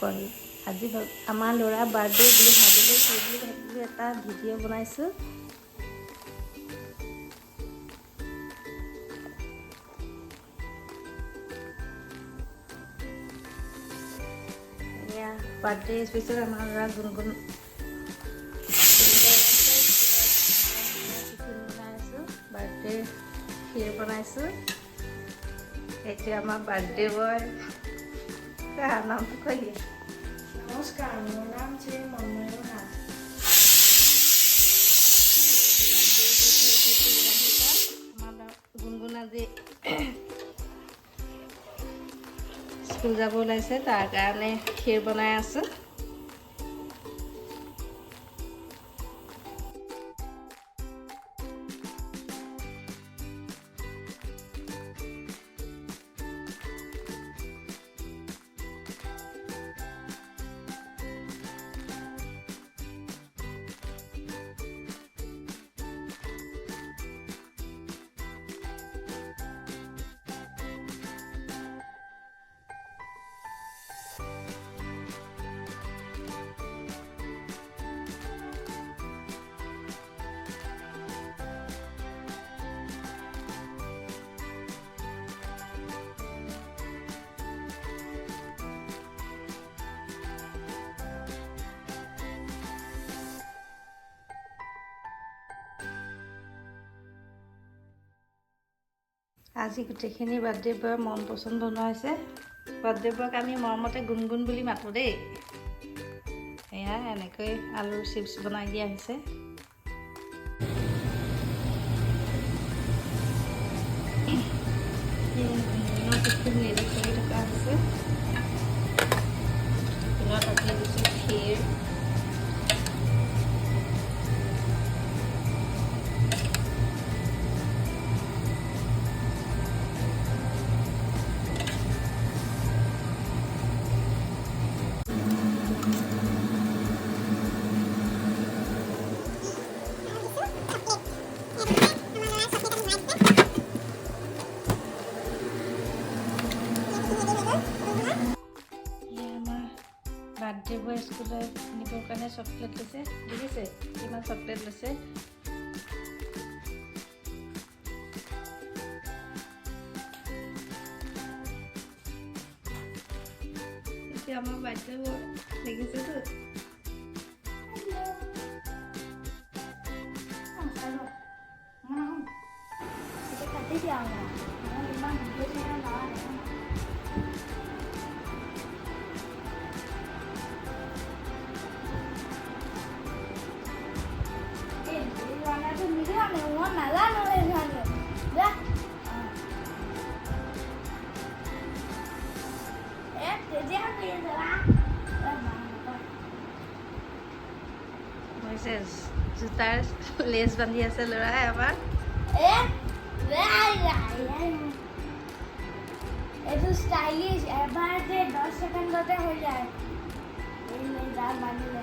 সকল আজি আমাৰ ল'ৰা বাৰ্থডে বুলি ভাবিলোঁ এটা ভিডিঅ' বনাইছোঁ। এয়া বাৰ্থডে স্পেচিয়েল আমাৰ ল'ৰা গুণগুণ বনাইছোঁ, বাৰ্থডে ক্ষীৰ বনাইছোঁ। এতিয়া আমাৰ বাৰ্থডে বয় নামটো কৈ দিয়ে। নমস্কাৰ, মোৰ নাম শ্ৰী মন্ময় নাথ। আমাৰ গুণগুণ আজি স্কুল যাব ওলাইছে, তাৰ কাৰণে ক্ষীৰ বনাই আছোঁ। আজি গোটেইখিনি বাৰ্থডে বয়ৰ মন পচন্দ বনোৱা হৈছে। বাৰ্থডে বয়ক আমি মৰমতে গুণগুণ বুলি মাতোঁ দেই। এয়া এনেকৈ আলুৰ চিপছ বনাই দিয়া হৈছে। গুণগুণৰ টিফিন ৰেডি কৰি থকা হৈছে। টিফিনত আজি দিছোঁ ক্ষীৰ, বাৰ্থডে বয় স্কুলত নিবৰ কাৰণে চকলেট লৈছে। দেখিছে কিমান চকলেট লৈছে। এতিয়া আমাৰ বাৰ্থডে বয় দেখিছেতো। জোতাৰ লেজ বান্ধি আছে ল'ৰাই আমাৰ। এইটো ষ্টাইলিছ, এবাৰতে 10 ছেকেণ্ডতে হৈ যায়। বান্ধিলে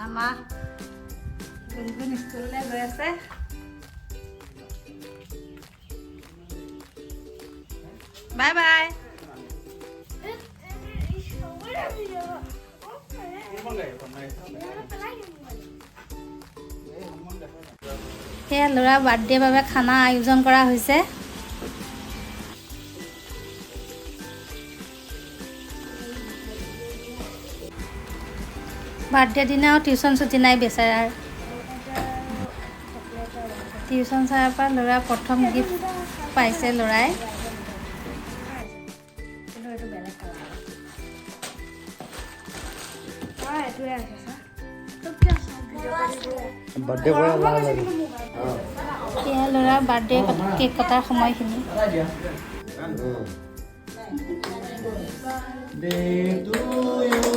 আমাৰ গুণগুণ স্কুললৈ গৈ আছে। Bye bye. সেয়া ল'ৰা বাৰ্থডেৰ বাবে খানা আয়োজন কৰা হৈছে। বাৰ্থডে দিনাও টিউশ্যন ছুটি নাই বেচাৰাৰ। টিউশ্যন ছাৰৰ পৰা ল'ৰা প্ৰথম গিফ্ট পাইছে ল'ৰাই। সেয়া ল'ৰা বাৰ্থডে কেক কটাৰ সময়খিনি। Happy birthday to you.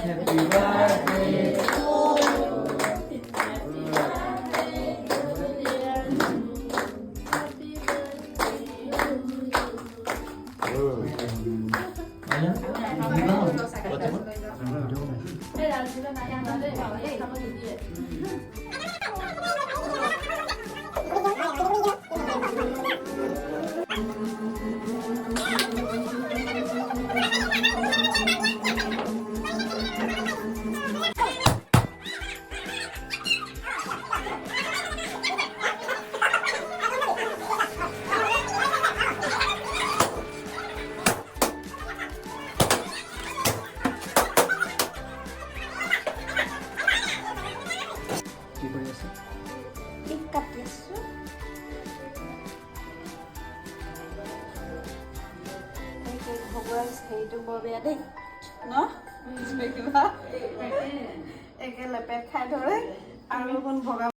Happy birthday to you. হেৰিটো বৰ বেয়া দেই ন কিবা একে লেপেট খাই ধৰে আৰু অকণ ভগা